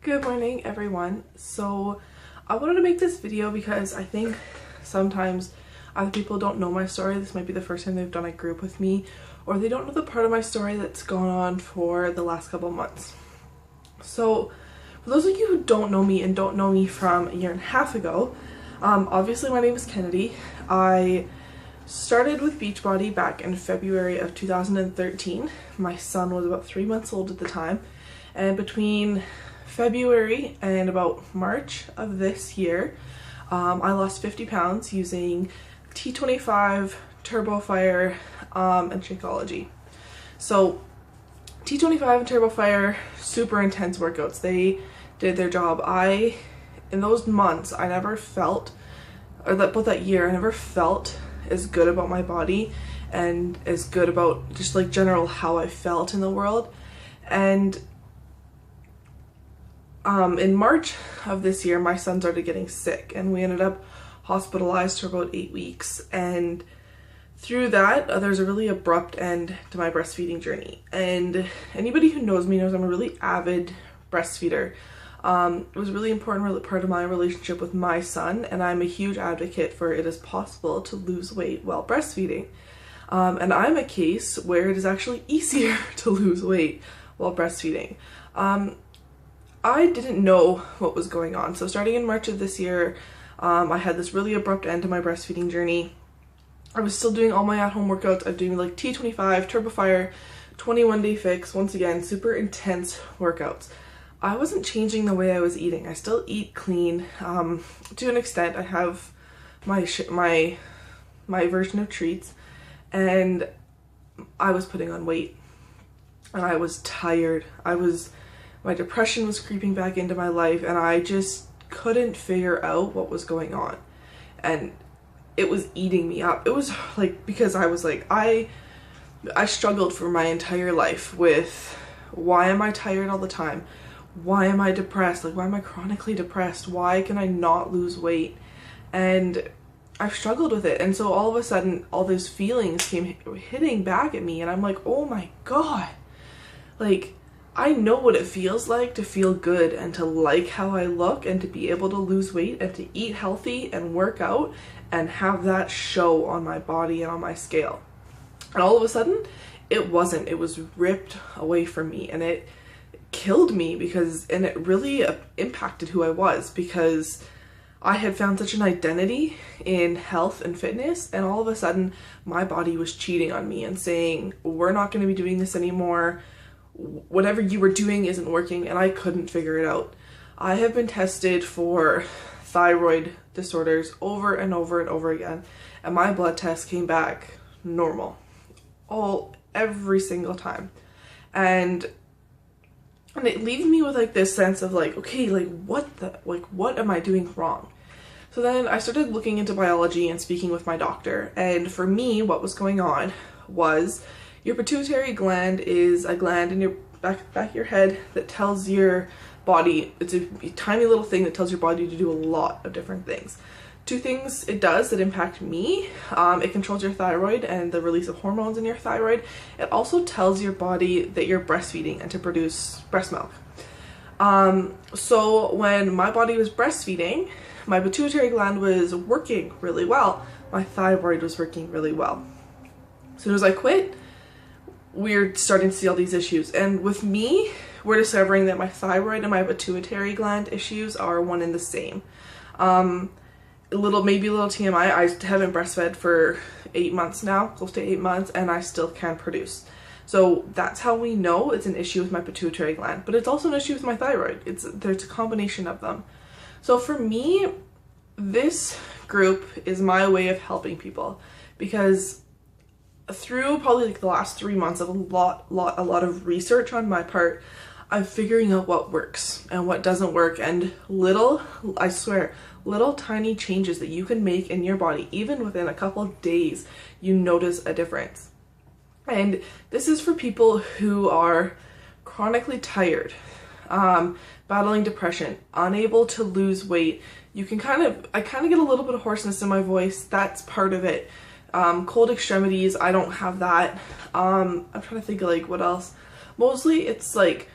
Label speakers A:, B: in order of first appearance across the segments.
A: Good morning, everyone. So I wanted to make this video because I think sometimes other people don't know my story. This might be the first time they've done a group with me, or they don't know the part of my story that's gone on for the last couple months. So for those of you who don't know me and don't know me from a year and a half ago, obviously my name is Kennedy. I started with Beachbody back in February of 2013. My son was about 3 months old at the time, and between February and about March of this year, I lost 50 pounds using T25, TurboFire, and Shakeology. So T25 and TurboFire, super intense workouts. They did their job. In those months, I never felt, or about that year, I never felt as good about my body and as good about just like general how I felt in the world. And in March of this year, my son started getting sick and we ended up hospitalized for about 8 weeks. And through that, there's a really abrupt end to my breastfeeding journey. And anybody who knows me knows I'm a really avid breastfeeder. It was a really important part of my relationship with my son, and I'm a huge advocate for it is possible to lose weight while breastfeeding. And I'm a case where it is actually easier to lose weight while breastfeeding. I didn't know what was going on. So starting in March of this year, I had this really abrupt end to my breastfeeding journey. I was still doing all my at-home workouts. I'm doing like T25, TurboFire, 21-day fix, once again, super intense workouts. I wasn't changing the way I was eating. I still eat clean. To an extent, I have my version of treats, and I was putting on weight, and I was tired. My depression was creeping back into my life, and I just couldn't figure out what was going on, and it was eating me up. It was like, because I was like, I struggled for my entire life with, why am I tired all the time? Why am I depressed? Like, why am I chronically depressed? Why can I not lose weight? And I've struggled with it. And so all of a sudden, all those feelings came hitting back at me, and I'm like, oh my God. Like, I know what it feels like to feel good and to like how I look and to be able to lose weight and to eat healthy and work out and have that show on my body and on my scale. And all of a sudden, it wasn't. It was ripped away from me, and it killed me and it really impacted who I was, because I had found such an identity in health and fitness, and all of a sudden my body was cheating on me and saying, we're not going to be doing this anymore. Whatever you were doing isn't working, and I couldn't figure it out. I have been tested for thyroid disorders over and over and over again, and my blood test came back normal every single time. And it leaves me with like this sense of like, okay, like what am I doing wrong? So then I started looking into biology and speaking with my doctor, and for me, what was going on was your pituitary gland is a gland in your back of your head that tells your body, it's a tiny little thing that tells your body to do a lot of different things. Two things it does that impact me: it controls your thyroid and the release of hormones in your thyroid. It also tells your body that you're breastfeeding and to produce breast milk. So when my body was breastfeeding, my pituitary gland was working really well. My thyroid was working really well. As soon as I quit, we're starting to see all these issues. And with me, we're discovering that my thyroid and my pituitary gland issues are one and the same. Maybe a little TMI, I haven't breastfed for 8 months now, close to 8 months, and I still can't produce. So that's how we know it's an issue with my pituitary gland, but it's also an issue with my thyroid. There's a combination of them. So for me, this group is my way of helping people, because through probably like the last 3 months of a lot of research on my part, I'm figuring out what works and what doesn't work, and I swear, little tiny changes that you can make in your body, even within a couple of days, you notice a difference. And this is for people who are chronically tired, battling depression, unable to lose weight. I kind of get a little bit of hoarseness in my voice. That's part of it. Cold extremities, I don't have that. I'm trying to think of like what else. Mostly it's like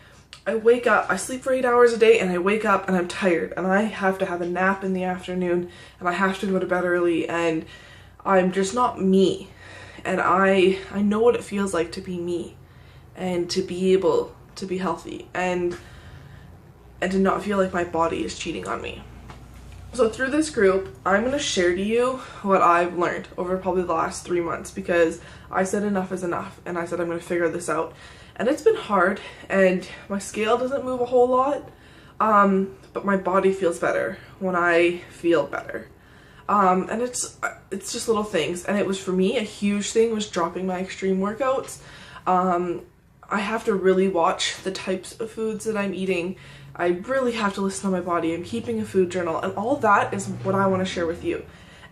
A: I wake up, I sleep for 8 hours a day, and I wake up and I'm tired and I have to have a nap in the afternoon and I have to go to bed early, and I'm just not me. And I know what it feels like to be me and to be able to be healthy and to not feel like my body is cheating on me. So through this group, I'm going to share to you what I've learned over probably the last 3 months, because I said enough is enough and I said I'm going to figure this out. And it's been hard, and my scale doesn't move a whole lot, but my body feels better when I feel better. And it's just little things. And it was, for me, a huge thing was dropping my extreme workouts. I have to really watch the types of foods that I'm eating. I really have to listen to my body. I'm keeping a food journal, and all that is what I want to share with you.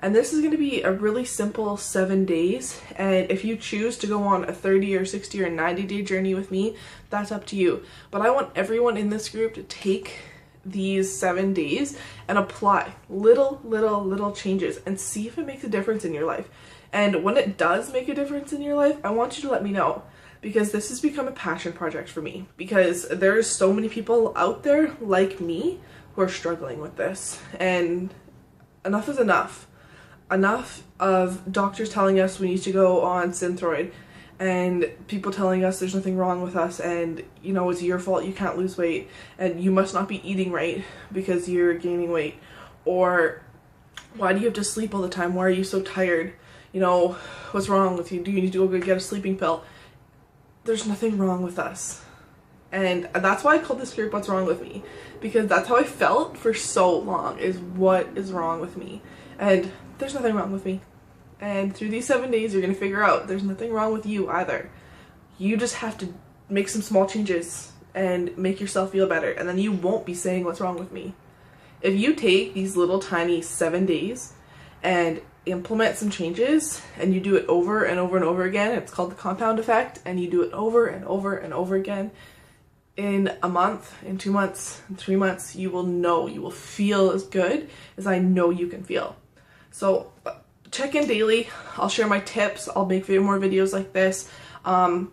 A: And this is going to be a really simple 7 days, and if you choose to go on a 30 or 60 or 90-day journey with me, that's up to you. But I want everyone in this group to take these 7 days and apply little changes and see if it makes a difference in your life. And when it does make a difference in your life, I want you to let me know, because this has become a passion project for me, because there's so many people out there like me who are struggling with this, and enough is enough. Enough of doctors telling us we need to go on Synthroid, and people telling us there's nothing wrong with us, and you know, it's your fault you can't lose weight, and you must not be eating right because you're gaining weight, or why do you have to sleep all the time? Why are you so tired? You know, what's wrong with you? Do you need to go get a sleeping pill? There's nothing wrong with us. And that's why I called this group What's Wrong With Me, because that's how I felt for so long, is what is wrong with me. And there's nothing wrong with me. And through these 7 days, you're going to figure out there's nothing wrong with you either. You just have to make some small changes and make yourself feel better, and then you won't be saying what's wrong with me. If you take these little tiny 7 days and implement some changes, and you do it over and over and over again, it's called the compound effect, and you do it over and over and over again, in a month, in 2 months, in 3 months, you will feel as good as I know you can feel. So check in daily. I'll share my tips. I'll make more videos like this. And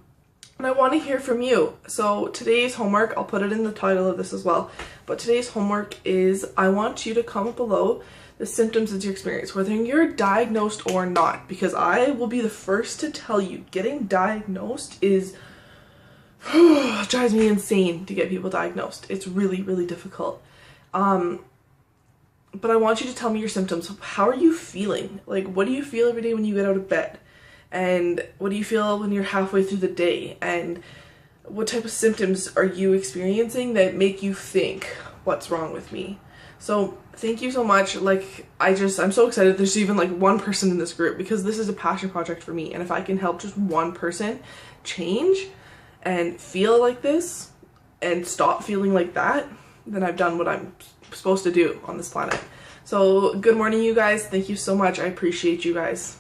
A: I want to hear from you. So today's homework, I'll put it in the title of this as well, but today's homework is, I want you to comment below the symptoms that you experience, whether you're diagnosed or not, because I will be the first to tell you, getting diagnosed is drives me insane to get people diagnosed. It's really difficult. But I want you to tell me your symptoms. How are you feeling? Like, what do you feel every day when you get out of bed? And what do you feel when you're halfway through the day? And what type of symptoms are you experiencing that make you think, what's wrong with me? So thank you so much. Like, I'm so excited there's even like one person in this group, because this is a passion project for me. And if I can help just one person change and feel like this and stop feeling like that, then I've done what I'm supposed to do on this planet. So good morning, you guys. Thank you so much. I appreciate you guys.